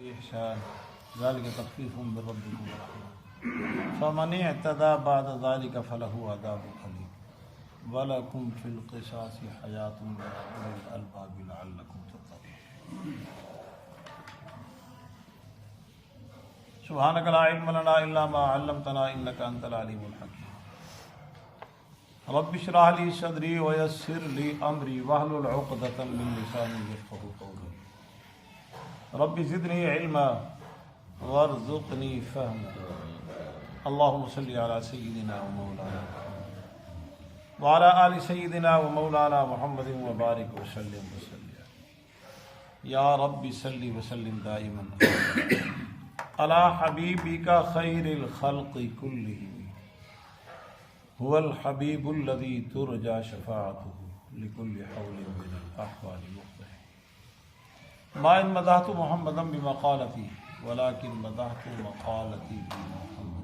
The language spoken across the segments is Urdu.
إحسان ذلك تخفيف من ربكم ورحمة فمن اعتدى بعد ذلك فله عذاب أليم ولكم في القصاص حياة يا أولي الألباب لعلكم تتقون سبحانك لا علم لنا إلا ما علمتنا إنك أنت العليم الحكيم رب اشرح لي صدري ويسر لي أمري واحلل عقدة من لساني يفقهوا قولي رب زدني علما وارزقني فهما اللهم صل على سيدنا ومولانا وعلى آل سيدنا ومولانا محمد وبارك وسلم يا رب صل وسلم دائما على حبيبك خير الخلق كلهم هو الحبيب الذي ترجى شفاعته لكل حول من الأحوال مقبل ما إن مدحت محمدا بمقالتي ولكن مدحت مقالتي بمحمد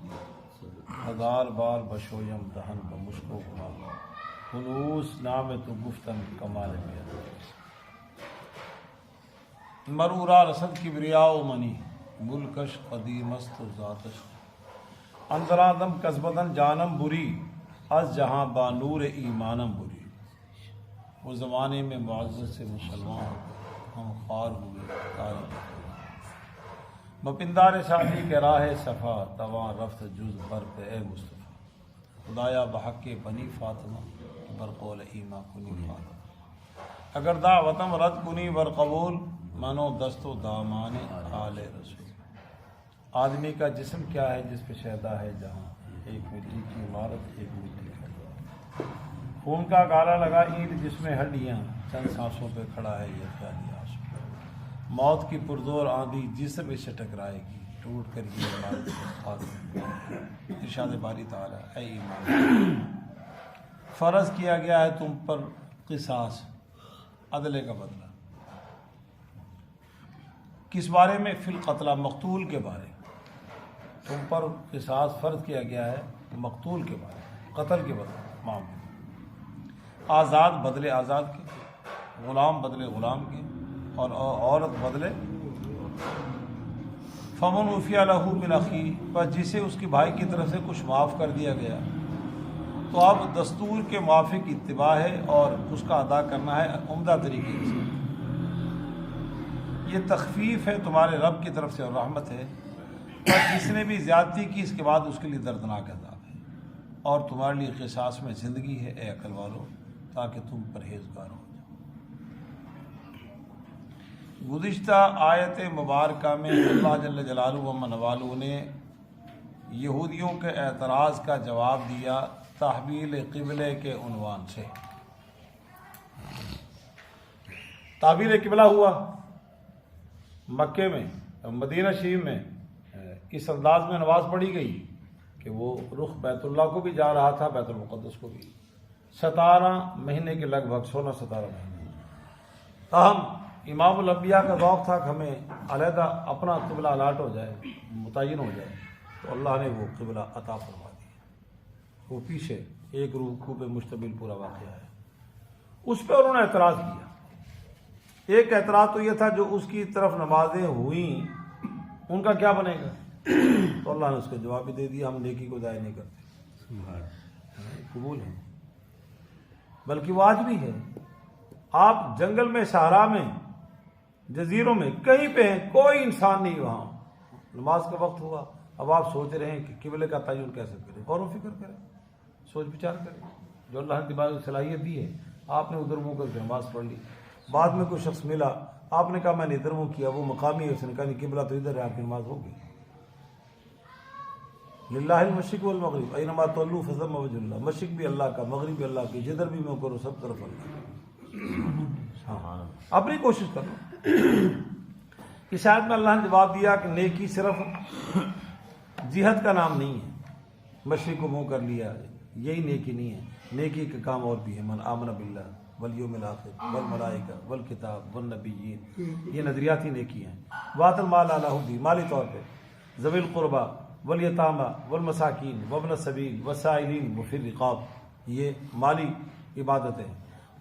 ہزار بار بشویم دہن بمشکو غلام خلوص نام تو گفتن کمال میں مرورا رسد کبریا و منی ملکش قدیمست و ذاتش اندر آدم کسبدن جانم بری از جہاں بانور ایمانم بری وہ زمانے میں معزز سے مسلمان ہم خوار ہوئے تاریخ مپندار شادی کے راہ صفا تواں رفت جز بر پہ اے مصطفیٰ خدایا بحق بنی فاطمہ برقول ایما کنی فاطمہ اگر دعوتم رد کنی بر قبول منو دست و دامان آل رسول آدمی کا جسم کیا ہے جس پہ شیدا ہے جہاں ایک مٹی کی عمارت ایک مٹی کا خون کا گالا لگا اینٹ جس میں ہڈیاں چند سانسوں پہ کھڑا ہے یہ خیالی آنسو موت کی پردور آندھی جسم اسے ٹکرائے گی ٹوٹ کر یہ عمارت ارشاد باری تعالیٰ اے ایمان فرض کیا گیا ہے تم پر قصاص عدلے کا بدلہ کس بارے میں فی القتلہ مقتول کے بارے تم پر قصاص فرض کیا گیا ہے مقتول کے بارے قتل کے بدلے معاملے آزاد بدلے آزاد کے غلام بدلے غلام کے اور عورت بدلے فمن عفی لہ من اخیہ پر جسے اس کے بھائی کی طرف سے کچھ معاف کر دیا گیا تو اب دستور کے موافق اتباع ہے اور اس کا ادا کرنا ہے عمدہ طریقے سے یہ تخفیف ہے تمہارے رب کی طرف سے اور رحمت ہے پر جس نے بھی زیادتی کی اس کے بعد اس کے لیے دردناک عذاب ہے اور تمہارے لیے قصاص میں زندگی ہے اے عقل والو تاکہ تم پرہیزگار ہو جاؤ گزشتہ آیت مبارکہ میں اللہ جل جلالہ و من والہ نے یہودیوں کے اعتراض کا جواب دیا تحویل قبلے کے عنوان سے تحویل قبلہ ہوا مکے میں مدینہ شریف میں اس انداز میں نماز پڑھی گئی کہ وہ رخ بیت اللہ کو بھی جا رہا تھا بیت المقدس کو بھی 17 مہینے کے لگ بھگ 16-17 مہینے تاہم امام الانبیاء کا ذوق تھا کہ ہمیں علیحدہ اپنا قبلہ الاٹ ہو جائے متعین ہو جائے تو اللہ نے وہ قبلہ عطا فرما دیا وہ پیچھے ایک رکوع پہ مشتمل پورا واقعہ ہے اس پہ انہوں نے اعتراض کیا ایک اعتراض تو یہ تھا جو اس کی طرف نمازیں ہوئیں ان کا کیا بنے گا تو اللہ نے اس کا جواب بھی دے دیا ہم نیکی کو ضائع نہیں کرتے قبول ہے بلکہ وہ آج بھی ہے آپ جنگل میں صحرا میں جزیروں میں کہیں پہ ہیں کوئی انسان نہیں وہاں نماز کا وقت ہوا اب آپ سوچ رہے ہیں کہ قبلے کا تعین کیسے کریں غور و فکر کریں سوچ بچار کریں جو اللہ نے دماغ کی صلاحیت دی ہے آپ نے ادھر منہ کر کے نماز پڑھ لی بعد میں کوئی شخص ملا آپ نے کہا میں نے ادھر منہ کیا وہ مقامی ہے اس نے کہا نہیں قبلہ تو ادھر ہے آپ کی نماز ہوگی للہ المشرق والمغرب اینما تولوا فثم وجہ اللہ مشرق بھی اللہ کا مغرب بھی اللہ کی جدھر بھی میں کرو سب طرف اللہ اپنی کوشش کرو اس آیت میں اللہ نے جواب دیا کہ نیکی صرف جہاد کا نام نہیں ہے مشرق کو منہ کر لیا یہی نیکی نہیں ہے نیکی کے کام اور بھی ہے من آمن باللہ والیوم الآخر والملائکہ والکتاب والنبیین یہ نظریاتی نیکی ہیں وآت المال علی حبہ مالی طور پہ ذوی القربى والیتامى والمساکین وابن السبیل والسائلین وفی الرقاب یہ مالی عبادتیں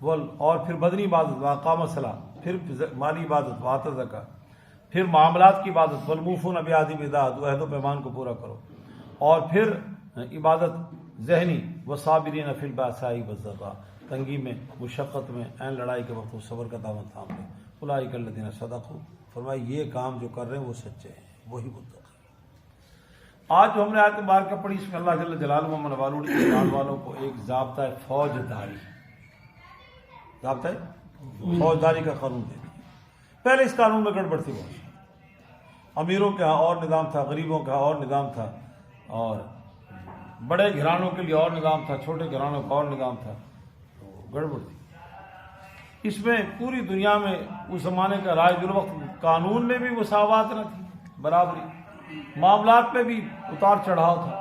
اور پھر بدنی عبادت واقام الصلاۃ پھر مالی عبادت وآت الزکاۃ پھر معاملات کی عبادت، والموفون بعہدہم اذا عہدوا، عہد و پیمان کو پورا کرو، اور پھر عبادت ذہنی، والصابرین فی البأساء والضراء، تنگی میں، مشقت میں، عین لڑائی کے وقت وہ صبر کا دامن تھام لیں، اولئک الذین صدقوا، فرمایا یہ کام جو کر رہے ہیں وہ سچے ہیں، وہی متقی۔ آج جو ہم نے آیت مبارکہ پڑھی، اس میں اللہ جل جلالہ من والوں نے ایمان والوں کو ایک ضابطہ فوج داری، ضابطہ فوجداری کا قانون دے دیا۔ پہلے اس قانون میں گڑبڑ تھی بہت، امیروں کے ہاں اور نظام تھا، غریبوں کا اور نظام تھا، اور بڑے گھرانوں کے لیے اور نظام تھا، چھوٹے گھرانوں کا اور نظام تھا، تو گڑبڑ تھی۔ اس میں پوری دنیا میں اس زمانے کا رائج الوقت قانون میں بھی مساوات نہ تھی، برابری، معاملات میں بھی اتار چڑھاؤ تھا۔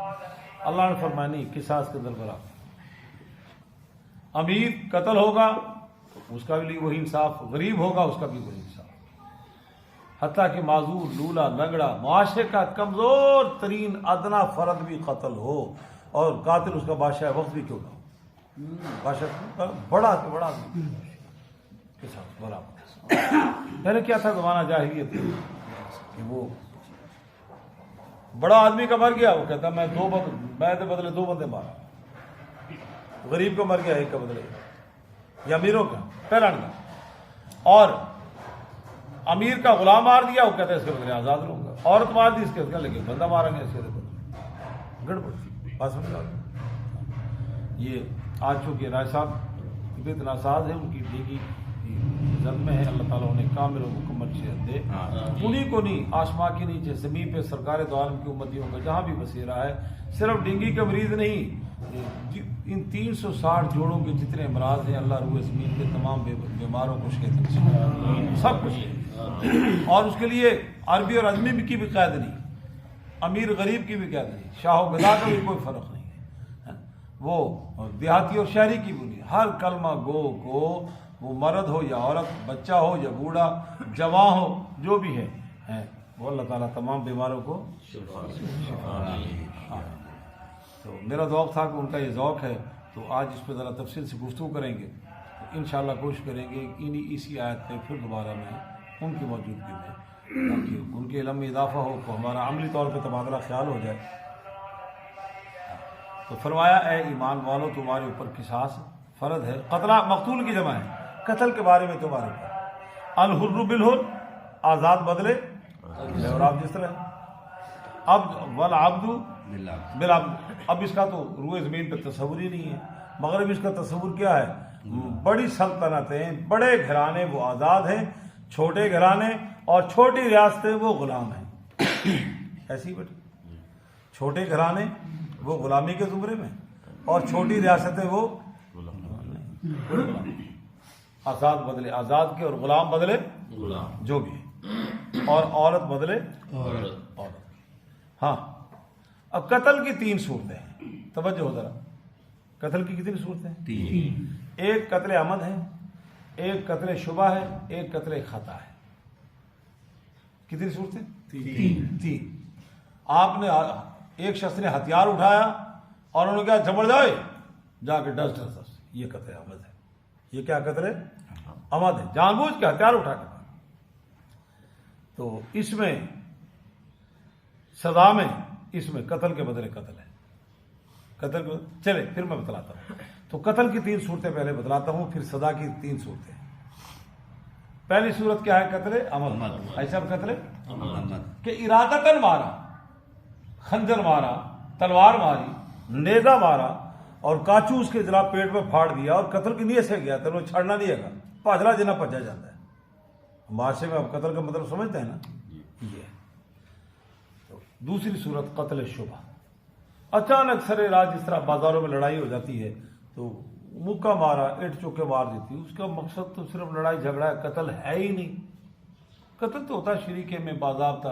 اللہ نے فرمایا نہیں، قصاص کے اندر برابر، امیر قتل ہوگا اس کا بھی وہی انصاف، غریب ہوگا اس کا بھی وہی انصاف، حتیٰ کہ معذور، لولا، لنگڑا، معاشرے کا کمزور ترین ادنا فرد بھی قتل ہو اور قاتل اس کا بادشاہ وقت بھی کیوں نہ ہو، بادشاہ بڑا کہ بڑا قصاص برابر۔ پہلے کیا تھا زمانہ جاہلیت کہ وہ بڑا آدمی کا مر گیا، وہ کہتا میں کے بدلے 2 بندے مارا، غریب کو مر گیا 1 کا بدلے، یا امیروں کا پہلا نہ، اور امیر کا غلام مار دیا، وہ کہتا ہے اس کے بدلے آزاد رہوں گا، عورت مار دی اس کے بدلے، لیکن بندہ ماریں گے اس کے بدلے، گڑبڑ تھی بات سمجھ آ گئی۔ یہ آج چونکہ رائے صاحب طبیعت ناساز ہے، ان کی بیگی زد میں ہے، اللہ تعالیٰ انہیں کامل و مکمل صحت دے، انہیں کو نہیں، آسمان کے نیچے زمین پہ سرکار دو عالم کی امتیوں کا جہاں بھی بسیرا ہے، صرف ڈینگی کا مریض نہیں، ان 360 جوڑوں کے جتنے امراض ہیں، اللہ روح زمین کے تمام بیماروں کو شفا، سب کچھ، اور اس کے لیے عربی اور عجمی کی بھی قید نہیں، امیر غریب کی بھی قید نہیں، شاہ و گدا کا بھی کوئی فرق نہیں ہے، وہ دیہاتی اور شہری کی بھی نہیں، ہر کلمہ گو کو، وہ مرد ہو یا عورت، بچہ ہو یا بوڑھا، جوان ہو، جو بھی ہے وہ اللہ تعالیٰ تمام بیماروں کو شفا۔ تو میرا ذوق تھا کہ ان کا یہ ذوق ہے، تو آج اس پہ ذرا تفصیل سے گفتگو کریں گے، انشاءاللہ کوشش کریں گے اسی آیت پہ پھر دوبارہ میں ان کی موجودگی میں، تاکہ ان کے علم میں اضافہ ہو، تو ہمارا عملی طور پہ تبادلہ خیال ہو جائے۔ تو فرمایا اے ایمان والو تمہارے اوپر قصاص فرض ہے، قتلہ مقتول کی جمع ہے، قتل کے بارے میں تمہارے اوپر، الحر بالحر، آزاد بدلے، اور آپ جس طرح اب والعبد بالعبد، اب اس کا تو روئے زمین پہ تصور ہی نہیں ہے، مغرب اس کا تصور کیا ہے، بڑی سلطنتیں، بڑے گھرانے وہ آزاد ہیں، چھوٹے گھرانے اور چھوٹی ریاستیں وہ غلام ہیں، ایسی بیٹے، چھوٹے گھرانے وہ غلامی کے زمرے میں، اور چھوٹی ریاستیں وہ آزاد بدلے آزاد کے، اور غلام بدلے غلام جو بھی ہے، اور عورت بدلے عورت۔ ہاں اب قتل کی 3 صورتیں ہیں، توجہ ہو ذرا، قتل کی کتنی صورتیں ہیں؟ 3۔ ایک قتل عمد ہے، ایک قتل شبہ ہے، ایک قتل خطا ہے۔ کتنی صورتیں؟ 3۔ آپ نے ایک شخص نے ہتھیار اٹھایا اور انہوں نے کہا جبڑ جائے، جا کے ڈس، یہ قتل عمد ہے، یہ کیا قتل عمد ہے، جان بوجھ کے ہتھیار اٹھا کے۔ تو اس میں سزا میں، اس میں قتل کے بدلے قتل ہے، قتل کے چلے پھر میں بتلاتا ہوں۔ تو قتل کی 3 صورتیں پہلے بتلاتا ہوں، پھر سزا کی 3 صورتیں۔ پہلی صورت کیا ہے؟ قتل عمد، ایسا قتل کہ ارادتاً مارا، خنجر مارا، تلوار ماری، نیزہ مارا اور کاچو اس کے جناب پیٹ میں پھاڑ دیا، اور قتل کی نیت سے گیا، تینوں چھڑنا نہیں ہے گا، پاجرا جنا پجا جاتا ہے معاشرے میں۔ اب قتل کا مطلب سمجھتے ہیں نا، یہ تو دوسری صورت قتل شبہ، اچانک سرے راہ جس طرح بازاروں میں لڑائی ہو جاتی ہے تو مکہ مارا، اینٹ چوکے مار دیتی، اس کا مقصد تو صرف لڑائی جھگڑا ہے، قتل ہے ہی نہیں۔ قتل تو ہوتا ہے شریکے میں، باضابطہ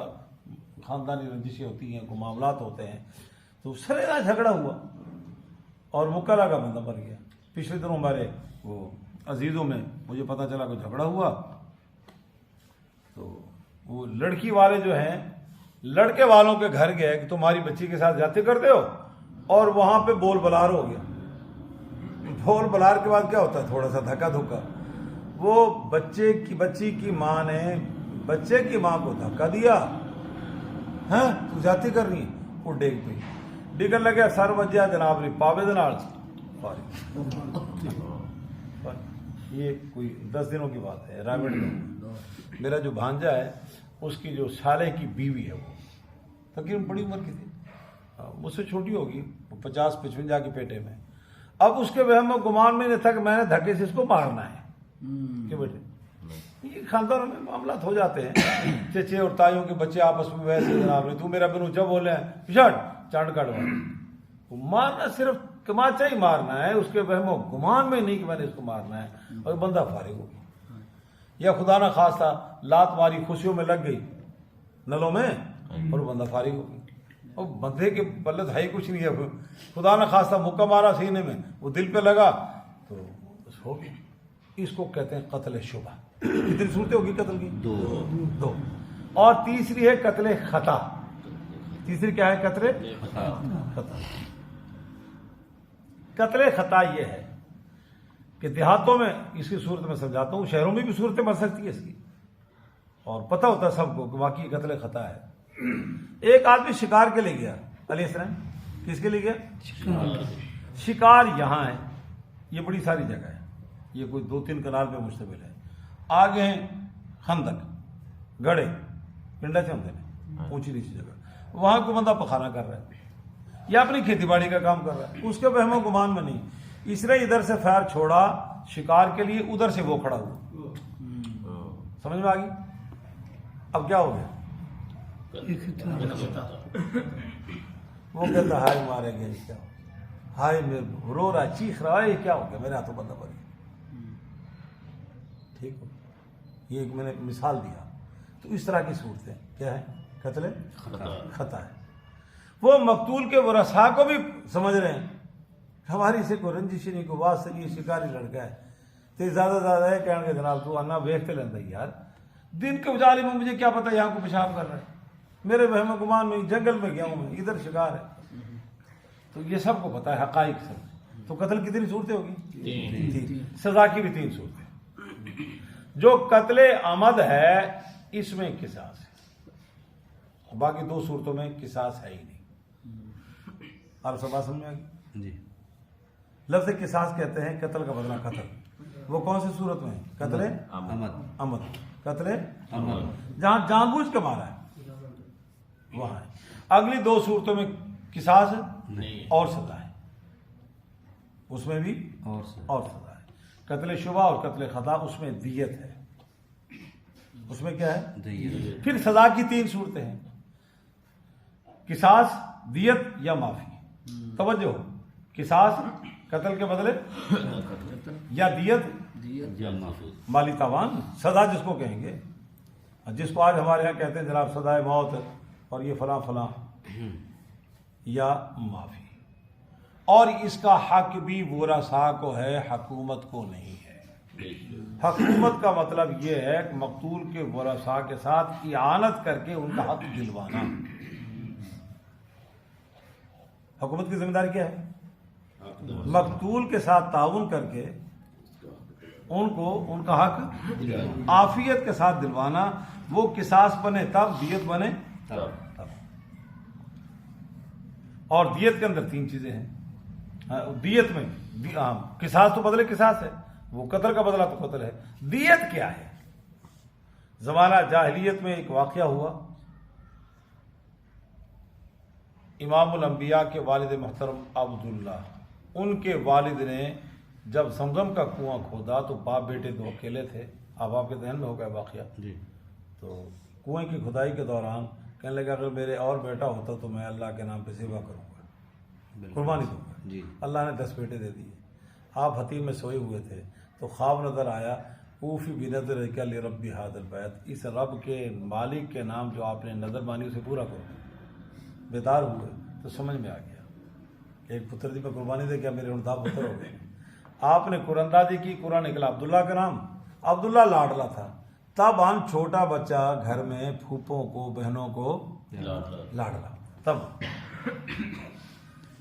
خاندانی رنجشیں ہوتی ہیں، کوئی معاملات ہوتے ہیں، تو سرے راہ جھگڑا ہوا اور مکلا کا بندہ مر گیا۔ پچھلے دنوں ہمارے وہ عزیزوں میں مجھے پتہ چلا کہ جھگڑا ہوا، تو وہ لڑکی والے جو ہیں لڑکے والوں کے گھر گئے کہ تمہاری بچی کے ساتھ جاتے کرتے ہو، اور وہاں پہ بول بلار ہو گیا۔ بول بلار کے بعد کیا ہوتا ہے؟ تھوڑا سا دھکا دھکا۔ وہ بچی کی ماں نے بچے کی ماں کو دھکا دیا، ہاں تو جاتی کر رہی ہے، وہ ڈیگ پئی، ڈگن لگے سر وجیا جناب نے پاوے دنال یہ کوئی 10 دنوں کی بات ہے رائے گڑھ میں۔ میرا جو بھانجا ہے اس کی جو سالے کی بیوی ہے وہ تقریباً بڑی عمر کی تھی، مجھ سے چھوٹی ہوگی، 50-55 کی پیٹے میں۔ اب اس کے وہم و گمان میں نہیں تھا کہ میں نے دھکے سے اس کو مارنا ہے کہ بیٹے یہ خاندانوں میں معاملات ہو جاتے ہیں، چچے اور تائیوں کے بچے آپس میں ویسے جناب نے تو میرا بنو جب بولے ہیں پچھاڑ چانڈ کاٹوا، مارنا صرف کماچا ہی مارنا ہے، اس کے وہم و گمان میں نہیں کہ میں نے اس کو مارنا ہے، اور بندہ فارغ ہو گیا۔ یا خدا نہ خواستہ لات ماری خوشیوں میں لگ گئی نلوں میں اور بندہ فارغ ہو گیا، اور بندے کے پلت ہے ہی کچھ نہیں ہے، خدا نہ خواستہ مکہ مارا سینے میں، وہ دل پہ لگا تو بس ہو گیا۔ اس کو کہتے ہیں قتل شبہ۔ کتنی صورتیں ہوگی قتل کی؟ 2۔ اور تیسری ہے قتل خطا۔ تیسری کیا ہے؟ قتل خطا۔ قتل خطا یہ ہے کہ دیہاتوں میں اس کی صورت میں سمجھاتا ہوں، شہروں میں بھی صورتیں بن سکتی ہے اس کی، اور پتہ ہوتا ہے سب کو کہ واقعی قتل خطا ہے۔ ایک آدمی شکار کے لیے گیا علیہ السلام، کس کے لیے گیا؟ شکار یہاں ہے، یہ بڑی ساری جگہ ہے، یہ کوئی 2-3 کنال پہ مشتمل ہے، آگے ہیں خندق گڑھے پنڈا چمتے ہیں اونچی نیچی جگہ، وہاں کوئی بندہ پخانا کر رہا ہے یا اپنی کھیتی باڑی کا کام کر رہا ہے، اس کے وہم و گمان میں نہیں، اس نے ادھر سے فائر چھوڑا شکار کے لیے، ادھر سے وہ کھڑا ہوا، سمجھ میں آ گئی؟ اب کیا ہو گیا؟ وہ کہتا ہائے مارے گیا، کیا ہائے میں رو رہا چیخ رہا ہے، کیا ہو گیا میرے ہاتھوں بندہ بن گیا، ٹھیک ہو؟ یہ ایک میں نے مثال دیا۔ تو اس طرح کی صورتیں کیا ہے؟ قتل خطا ہے۔ وہ مقتول کے ورثاء کو بھی سمجھ رہے ہیں ہماری سے کوئی رنجش نہیں، کوئی بات سے یہ شکاری لڑکا ہے تو زیادہ ہے کہنے کے جناب تو انا ویکھتے لینا یار، دن کے اجالے میں مجھے کیا پتا یہاں کو پیشاب کر رہا ہے، میرے وہم و گمان میں جنگل میں گیا ہوں میں، ادھر شکار ہے، تو یہ سب کو پتا ہے حقائق سب۔ تو قتل کتنی صورتیں ہوگی؟ 3۔ سزا کی بھی 3 صورتیں۔ جو قتل عمد ہے اس میں قصاص ہے، باقی 2 صورتوں میں قصاص ہے ہی نہیں۔ آپ سب بات سمجھ میں آ گئی؟ جی۔ لفظ قصاص کہتے ہیں قتل کا بدلہ قتل، وہ کون سی صورت میں ہے؟ قتل عمد، قتل عمد جہاں جان بوجھ کے مارا ہے وہاں ہے۔ اگلی 2 صورتوں میں قصاص اور سزا ہے، اس میں بھی اور سزا ہے۔ قتل شبہ اور قتل خطا اس میں دیت ہے، اس میں کیا ہے؟ دیت۔ پھر سزا کی 3 صورتیں ہیں، قصاص، دیت یا معافی۔ توجہ ہو، قصاص قتل کے بدلے یا دیت مالی تاوان، سزا جس کو کہیں گے، جس کو آج ہمارے یہاں کہتے ہیں جناب سزائے موت اور یہ فلاں فلاں، یا معافی۔ اور اس کا حق بھی ورثاء کو ہے، حکومت کو نہیں ہے۔ حکومت کا مطلب یہ ہے کہ مقتول کے ورثاء کے ساتھ اعانت کر کے ان کا حق دلوانا۔ حکومت کی ذمہ داری کیا ہے؟ مقتول کے ساتھ تعاون کر کے ان کو ان کا حق عافیت کے ساتھ دلوانا۔ وہ قصاص بنے تب، دیت بنے تب۔ اور دیت کے اندر 3 چیزیں ہیں۔ دیت میں قصاص تو بدلے قصاص ہے، وہ قتل کا بدلہ تو قتل ہے۔ دیت کیا ہے؟ زمانہ جاہلیت میں ایک واقعہ ہوا، امام الانبیاء کے والد محترم عبداللہ، ان کے والد نے جب زمزم کا کنواں کھودا تو باپ بیٹے 2 اکیلے تھے۔ اب آپ کے ذہن میں ہوگا واقعہ جی۔ تو کنویں کی کھدائی کے دوران کہنے لگا اگر میرے اور بیٹا ہوتا تو میں اللہ کے نام پہ ذبح کروں گا، قربانی دوں گا جی۔ اللہ نے 10 بیٹے دے دیے۔ آپ حتیم میں سوئے ہوئے تھے تو خواب نظر آیا، اوفی بنظرک لرب ھذا البیت، اس رب کے مالک کے نام جو آپ نے نظر مانی اسے پورا کرو۔ بیدار ہوئے تو سمجھ میں آ گیا ایک پتر دی پہ قربانی دے کیا میرے 49 پتر ہو گئے۔ آپ نے قرآن اندازی کی، قرآن نکلا عبداللہ کا نام۔ عبداللہ لاڈلا تھا، تب ہم چھوٹا بچہ گھر میں پھوپھوں کو بہنوں کو لاڈلا تب،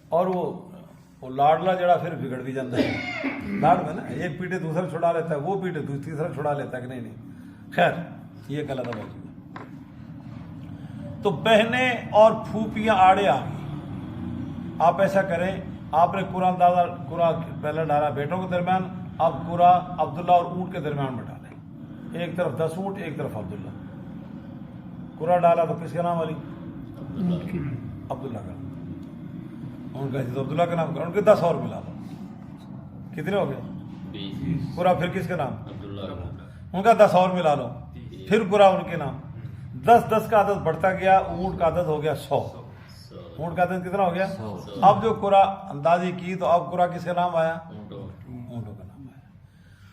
اور وہ لاڈلا جڑا پھر بگڑ بھی جاتا ہے لاڈ میں نا، ایک پیٹے دوسرا چھڑا لیتا ہے، وہ پیٹے تیسرا چھڑا لیتا ہے کہ نہیں۔ خیر یہ ایک علیحدہ موضوع ہے. تو بہنیں اور پھوپھیاں آڑے آ گئی. آپ ایسا کریں, آپ نے قرآن پہلے ڈالا بیٹوں کے درمیان, اب قرآ عبداللہ اور اونٹ کے درمیان میں ڈالیں. ایک طرف 10 اونٹ, ایک طرف عبداللہ. قرآن ڈالا تو کس کا نام علی؟ عبداللہ کا. ان کا تو عبداللہ کا نام کرو, ان کے 10 اور ملا دو. کتنے ہو گئے؟ قرآ. پھر کس کا نام؟ ان کا 10 اور ملا لو, پھر قرآ ان کے نام. 10 کا عدد بڑھتا گیا, اونٹ کا عدد ہو گیا 100. اونٹ کا عدد کتنا ہو گیا؟ اب جو قرآ اندازی کی تو اب قرآ کس کا نام آیا؟ اونٹوں کا نام آیا.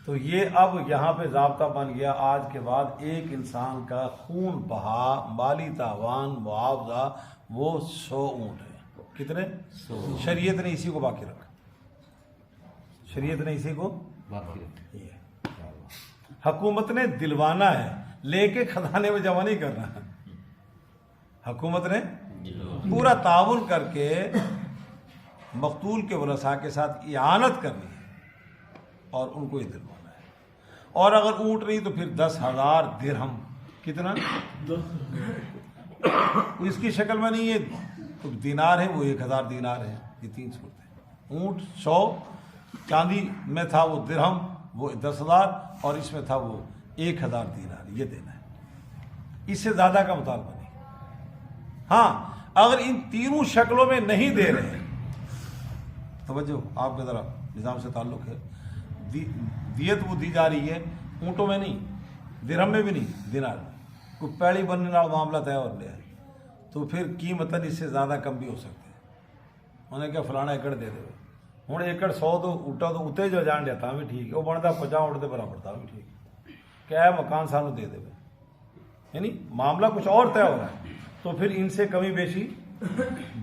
تو یہ اب یہاں پہ ضابطہ بن گیا, آج کے بعد ایک انسان کا خون بہا, مالی تاوان, معاوضہ, وہ 100 اونٹ ہے. کتنے؟ 100. شریعت نے اسی کو باقی رکھا. شریعت نے اسی کو باقی رکھا. حکومت نے دلوانا ہے, لے کے خزانے میں جمع نہیں کرنا ہے. حکومت نے پورا تعاون کر کے مقتول کے ورثاء کے ساتھ اعانت کرنی ہے اور ان کو یہ دلوانا ہے. اور اگر اونٹ نہیں تو پھر 10,000 درہم. کتنا؟ اس کی شکل میں نہیں, یہ دینار ہے, وہ 1,000 دینار ہے. یہ 3 صورتیں. اونٹ 100, چاندی میں تھا وہ درہم وہ 10,000, اور اس میں تھا وہ 1,000 دینار. یہ دینا ہے, اس سے زیادہ کا مطالبہ نہیں. ہاں اگر ان تینوں شکلوں میں نہیں دے رہے, توجہ آپ کے ذرا نظام سے تعلق ہے, دیت وہ دی جا رہی ہے اونٹوں میں نہیں, درہم میں بھی نہیں, دینار میں. کوئی پیڑی بننے والا معاملہ طے ہو لیا ہے تو پھر قیمتاً اس سے زیادہ کم بھی ہو سکتے ہیں. انہیں کیا فلانا ایکڑ دے دے, ہوں ایکڑ 100 تو اٹھا تو اتنے جو جان لیتا بھی ٹھیک ہے, وہ بنتا 50 اٹھتے برابر تھا بھی ٹھیک ہے. کیا ہے مکان سانو دے دے, یعنی معاملہ کچھ اور طے ہو رہا ہے. تو پھر ان سے کمی بیشی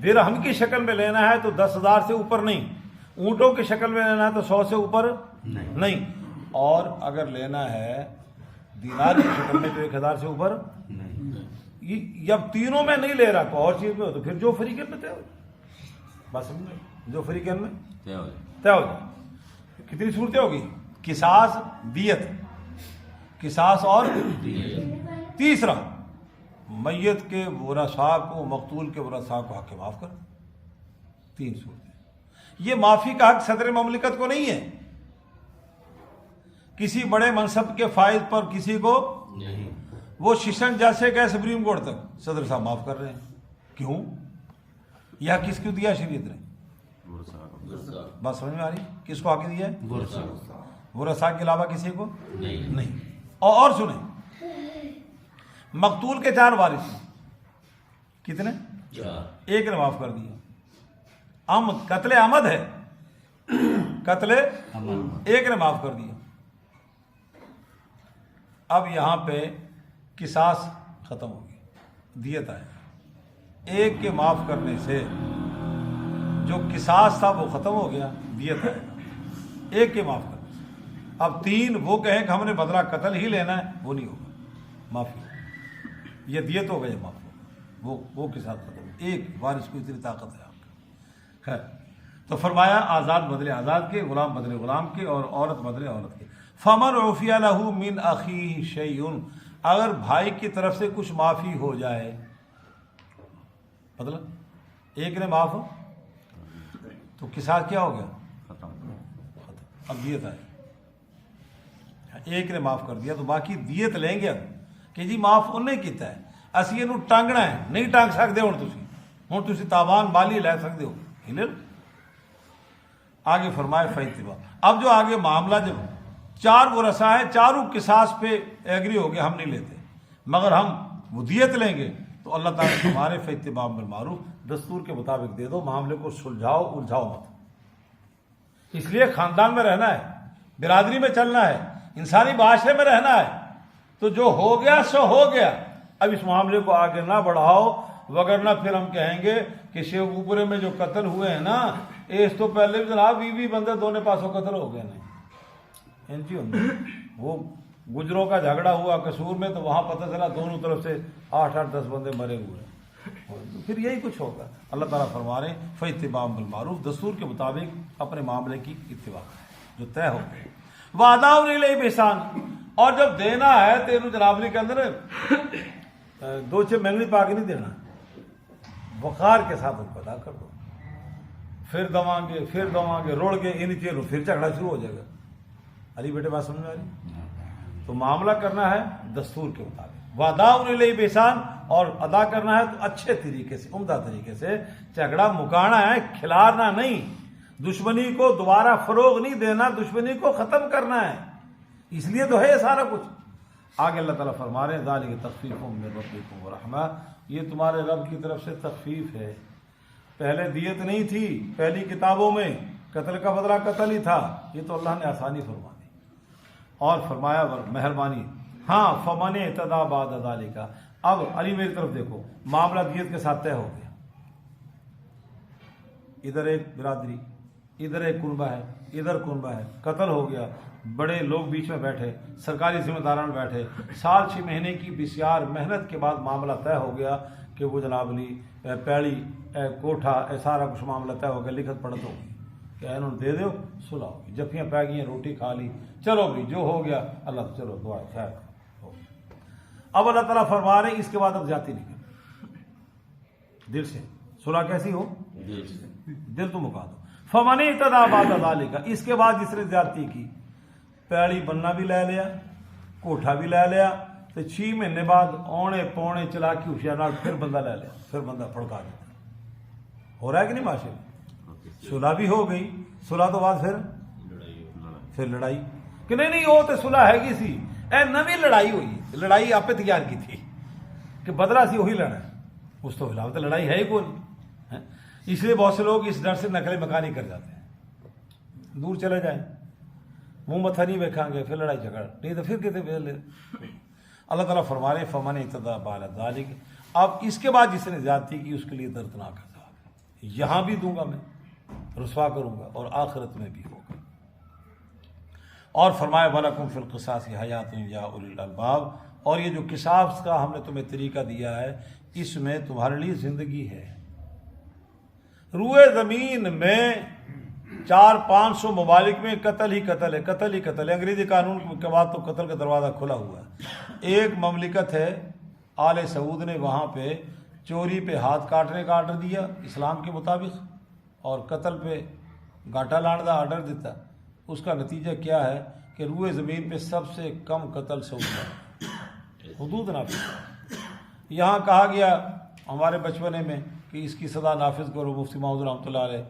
درہم کی شکل میں لینا ہے تو 10,000 سے اوپر نہیں, اونٹوں کی شکل میں لینا ہے تو 100 سے اوپر نہیں, اور اگر لینا ہے دینار کی شکل میں تو 1,000 سے اوپر نہیں. جب تینوں میں نہیں لے رہا کو اور چیز میں ہو تو پھر جو فریقین میں طے ہو, بس سمجھے, جو فریقین میں طے ہو جائے. کتنی صورتیں ہوگی؟ قصاص, دیت, قصاص اور تیسرا میت کے ورثاء کو, مقتول کے ورثاء کو حق معاف کر. 3 صورتیں. یہ معافی کا حق صدر مملکت کو نہیں ہے, کسی بڑے منصب کے فائد پر کسی کو نہیں. وہ شیشن جیسے گئے سپریم کورٹ تک, صدر صاحب معاف کر رہے ہیں. کیوں؟ یہ کس کو دیا شریعت نے؟ بات سمجھ میں آ رہی؟ کس کو حق دیا ہے؟ ورثاء کے علاوہ کسی کو نہیں. اور سنیں, مقتول کے 4 وارث ہیں. کتنے؟ 4. ایک نے معاف کر دیا. قتل عمد ہے, قتل ایک نے معاف کر دیا. اب یہاں پہ قصاص ختم ہو گئی, دیت آئے. ایک کے معاف کرنے سے جو قصاص تھا وہ ختم ہو گیا, دیت آئے. ایک کے معاف کرنے سے. اب 3 وہ کہیں کہ ہم نے بدلہ قتل ہی لینا ہے, وہ نہیں ہوگا, معافی. یہ دیت ہو گئی, معاف ہو, وہ کے ساتھ ختم. ایک وارث کو اتنی طاقت ہے آپ کا. خیر, تو فرمایا آزاد بدلے آزاد کے, غلام بدلے غلام کے, اور عورت بدلے عورت کے. فمن عفی لہ من اخیہ شیء, اگر بھائی کی طرف سے کچھ معافی ہو جائے, مطلب ایک نے معاف ہو تو قصاص کیا ہو گیا؟ ختم. اب دیت آئے. ایک نے معاف کر دیا تو باقی دیت لیں گے. اب کہ جی معاف انہیں کیتا ہے, اسی یہ ٹانگنا ہے, نہیں ٹانگ سکتے. ہوں تسی تاوان مالی لے سکتے ہو. آگے فرمائے فیتبا. اب جو آگے معاملہ جب 4 ورثاء ہیں, چاروں قصاص پہ ایگری ہو گیا, ہم نہیں لیتے مگر ہم وہ دیت لیں گے, تو اللہ تعالیٰ ہمارے فیتبا بالمعروف, دستور کے مطابق دے دو, معاملے کو سلجھاؤ, الجھاؤ مت. اس لیے خاندان میں رہنا ہے, برادری میں چلنا ہے, انسانی معاشرے میں رہنا ہے. تو جو ہو گیا سو ہو گیا. اب اس معاملے کو آگے نہ بڑھاؤ, وگرنہ پھر ہم کہیں گے کہ شیخ اوپرے میں جو قتل ہوئے ہیں نا, اس تو پہلے بھی جناب 20 بندے دونوں پاسوں قتل ہو گئے. نہیں, وہ گجروں کا جھگڑا ہوا قصور میں, تو وہاں پتہ چلا دونوں طرف سے 8-10 بندے مرے ہوئے. پھر یہی کچھ ہوگا. اللہ تعالیٰ فرما رہے ہیں فاتباع بالمعروف, دستور کے مطابق اپنے معاملے کی اتباع جو طے ہو گئے. وعداء الیہ بإحسان, اور جب دینا ہے تو یہ جناب علی کے اندر 2 مینگنی پا کے نہیں دینا، وقار کے ساتھ ان کو ادا کر دو، پھر دواں گے روڑ کے ان چیزوں پھر جھگڑا شروع ہو جائے گا۔ علی بیٹے بات سمجھ میں آ رہی؟ تو معاملہ کرنا ہے دستور کے مطابق، وعدہ الیہ بإحسان، اور ادا کرنا ہے تو اچھے طریقے سے، عمدہ طریقے سے۔ جھگڑا مکانا ہے، کھلارنا نہیں، دشمنی کو دوبارہ فروغ نہیں دینا، دشمنی کو ختم کرنا ہے، اس لیے تو ہے یہ سارا کچھ۔ آگے اللہ تعالیٰ فرما رہے ہیں ذالک تخفیف من ربکم ورحمہ، یہ تمہارے رب کی طرف سے تخفیف ہے۔ پہلے دیت نہیں تھی، پہلی کتابوں میں قتل کا بدلہ قتل ہی تھا، یہ تو اللہ نے آسانی فرما دی اور فرمایا مہربانی۔ ہاں فمن اعتدی بعد ذالک، اب علی میری طرف دیکھو، معاملہ دیت کے ساتھ طے ہو گیا، ادھر ایک برادری، ادھر ایک کنبہ ہے، ادھر کنبہ ہے، قتل ہو گیا، بڑے لوگ بیچ میں بیٹھے، سرکاری ذمہ داران بیٹھے، سال 6 مہینے کی بسیار محنت کے بعد معاملہ طے ہو گیا کہ وہ جناب علی پیڑی کوٹھا سارا کچھ معاملہ طے ہو گیا، لکھت پڑھت ہو گئی کہ انہوں نے دے دو، صلح ہو گئی، جفیاں پہ گئی ہیں، روٹی کھا لی، چلو بھی جو ہو گیا اللہ تو چلو دعا خیر ہو گیا۔ اب اللہ تعالیٰ فرما رہے ہیں اس کے بعد اب جاتی نہیں کرنا، دل سے صلح کیسی ہو؟ دل تو مکا دو۔ فمن اعتدی بعد ذالک، اس کے بعد جس نے زیادتی کی، پیڑی بننا بھی لے لیا، کوٹھا بھی لے لیا، تو 6 مہینے بعد اونے پونے چلاکی ہوشیار پھر بندہ لے لیا، پھر بندہ پھڑکا دیتا، ہو رہا ہے کہ نہیں معاشرے میں؟ صلح بھی ہو گئی، صلح تو بعد پھر لڑائی کہ نہیں وہ تو صلح ہے گی سی، نوی لڑائی ہوئی، لڑائی آپ تیار کی تھی کہ بدلہ سی وہی لڑا ہے، اس تو خلاف تو لڑائی ہے ہی کوئی نہیں۔ اس لیے بہت سے لوگ اس ڈر سے نقل مکانی کر جاتے ہیں، دور چلے جائیں، منہ متھا نہیں دیکھیں گے، پھر لڑائی جھگڑ نہیں تو پھر کہتے لے۔ اللہ تعالیٰ فرما رہے فمن اعتدی بعد ذالک، اب اس کے بعد جس نے زیادتی کی اس کے لیے دردناک عذاب ہے، یہاں بھی دوں گا میں، رسوا کروں گا، اور آخرت میں بھی ہوگا۔ اور فرمایا وَلَكُمْ فِي الْقِصَاصِ حَيَاةٌ يَا أُولِي الْأَلْبَابِ، اور یہ جو قصاص کا ہم نے تمہیں طریقہ دیا ہے اس میں تمہارے لیے زندگی ہے۔ روئے زمین میں 400-500 ممالک میں قتل ہی قتل ہے، قتل ہی قتل ہے، انگریزی قانون کے بعد تو قتل کا دروازہ کھلا ہوا ہے۔ ایک مملکت ہے آل سعود نے وہاں پہ چوری پہ ہاتھ کاٹنے کا آرڈر دیا اسلام کے مطابق، اور قتل پہ گاٹا لانے کا آرڈر دیتا۔ اس کا نتیجہ کیا ہے کہ روئے زمین پہ سب سے کم قتل سعود ہے، حدود نافذ۔ یہاں کہا گیا ہمارے بچپنے میں کہ اس کی سزا نافذ کرو، مفتی محمود رحمۃ اللہ علیہ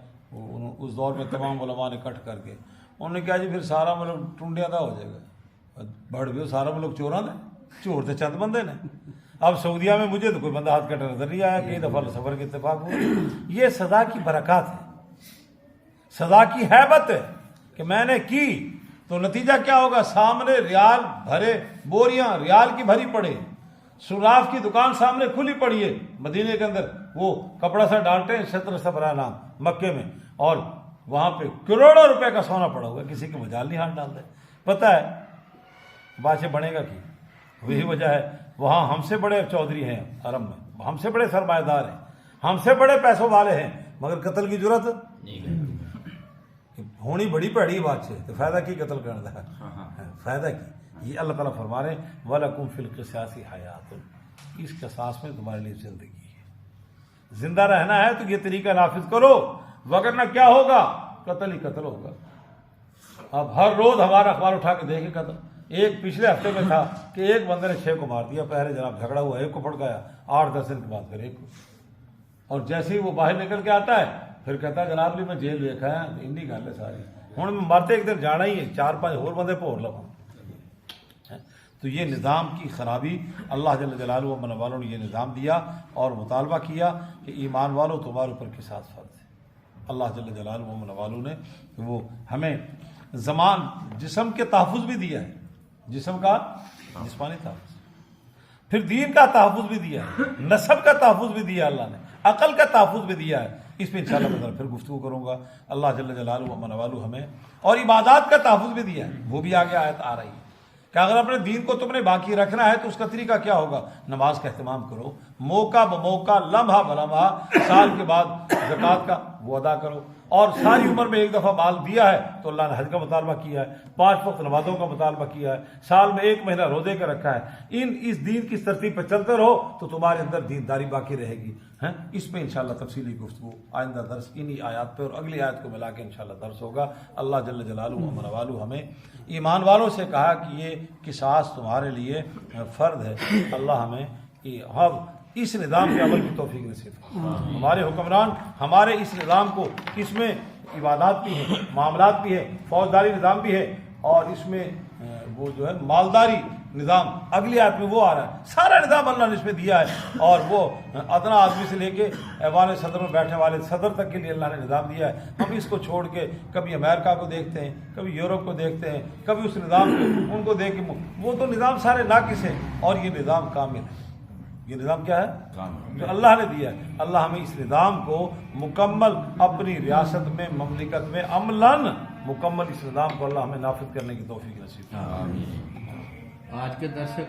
اس دور میں تمام علماء نے کٹ کر کے انہوں نے کہا جی پھر سارا ملک ٹنڈیا دا ہو جائے گا، بڑھ بھی سارا ملک چوراں نے، چور تو چند بندے نے۔ اب سعودیہ میں مجھے تو کوئی بندہ ہاتھ کٹا نظر نہیں آیا، کئی دفعہ سفر کے اتفاق ہو۔ یہ سزا کی برکات ہے، سزا کی ہیبت ہے کہ میں نے کی تو نتیجہ کیا ہوگا، سامنے ریال بھرے، بوریاں ریال کی بھری پڑے، صراف کی دکان سامنے کھلی پڑی ہے مدینے کے اندر، وہ کپڑا سا ڈالتے ہیں 17 سفرا نام مکے میں، اور وہاں پہ کروڑوں روپے کا سونا پڑا ہوا ہے، کسی کے مجال نہیں ہاتھ ڈالتے۔ پتہ ہے بادشاہ بنے گا کی، وہی وجہ ہے وہاں ہم سے بڑے چودھری ہیں حرم میں، ہم سے بڑے سرمایہ دار ہیں، ہم سے بڑے پیسوں والے ہیں، مگر قتل کی ضرورت ہونی بڑی پیڑی بات سے، تو فائدہ کی قتل کرنا ہے، فائدہ کی۔ یہ اللہ تعالیٰ فرما رہے ہیں وَلَكُمْ فِي الْقِصَاصِ حَيَاةٌ، اس قصاص میں تمہارے لیے زندگی ہے، زندہ رہنا ہے تو یہ طریقہ نافذ کرو، وگرنہ کیا ہوگا، قتل ہی قتل ہوگا۔ اب ہر روز ہمارا اخبار اٹھا کے دیکھے قتل، ایک پچھلے ہفتے میں تھا کہ ایک بندے نے 6 کو مار دیا، پہلے جناب جھگڑا ہوا، ایک کو پھڑکایا، 8-10 دن کے بعد پھر ایک کو، اور جیسے ہی وہ باہر نکل کے آتا ہے پھر کہتا ہے جناب جی میں جیل دیکھا ہے، انڈی گل ہے ساری، ہوں میں مرتے ایک دن جانا ہی ہے، 4-5 اور بندے بھور لوں۔ تو یہ نظام کی خرابی اللہ جل جلالہ و من والوں نے یہ نظام دیا اور مطالبہ کیا کہ ایمان والوں تمہارے اوپر قصاص فرض ہے۔ اللہ جل جلالہ و من والوں نے وہ ہمیں زمان جسم کے تحفظ بھی دیا ہے، جسم کا جسمانی تحفظ، پھر دین کا تحفظ بھی دیا ہے، نسب کا تحفظ بھی دیا اللہ نے، عقل کا تحفظ بھی دیا ہے۔ اس پہ انشاءاللہ میں پھر گفتگو کروں گا۔ اللہ جل جلالہ و من والوں ہمیں اور عبادات کا تحفظ بھی دیا ہے، وہ بھی آگے آیت آ رہی ہے کہ اگر اپنے دین کو تم نے باقی رکھنا ہے تو اس کا طریقہ کیا ہوگا، نماز کا اہتمام کرو، موقع بموقع، لمحہ بلمحہ، سال کے بعد زکوٰۃ کا وہ ادا کرو. اور ساری عمر میں ایک دفعہ مال دیا ہے تو اللہ نے حج کا مطالبہ کیا ہے, 5 وقت نمازوں کا مطالبہ کیا ہے, سال میں 1 مہینہ روزے کا رکھا ہے. اس دین کی ترتیب پہ چلتے رہو تو تمہارے اندر دینداری باقی رہے گی. اس پہ انشاءاللہ تفصیلی گفتگو آئندہ درس انہی آیات پہ اور اگلی آیت کو ملا کے انشاءاللہ درس ہوگا. اللہ جل جلالہ و والو ہمیں ایمان والوں سے کہا کہ یہ قصاص تمہارے لیے فرض ہے. اللہ ہمیں ہم اس نظام کے عمل کی توفیق نصیب فرمائے. ہمارے حکمران ہمارے اس نظام کو, اس میں عبادات بھی ہیں, معاملات بھی ہے, فوجداری نظام بھی ہے, اور اس میں وہ جو ہے مالداری نظام اگلی آیت میں وہ آ رہا ہے. سارا نظام اللہ نے اس میں دیا ہے, اور وہ ادنا آدمی سے لے کے ایوان صدر میں بیٹھنے والے صدر تک کے لیے اللہ نے نظام دیا ہے. ہم اس کو چھوڑ کے کبھی امریکہ کو دیکھتے ہیں, کبھی یورپ کو دیکھتے ہیں, کبھی اس نظام کو ان کو دیکھ کے وہ تو نظام سارے ناقص ہیں, اور یہ نظام کامل ہے. یہ نظام کیا ہے جو اللہ نے دیا ہے. اللہ ہمیں اس نظام کو مکمل اپنی ریاست میں, مملکت میں عملاً مکمل اس نظام کو اللہ ہمیں نافذ کرنے کی توفیق نصیب. آج کے درس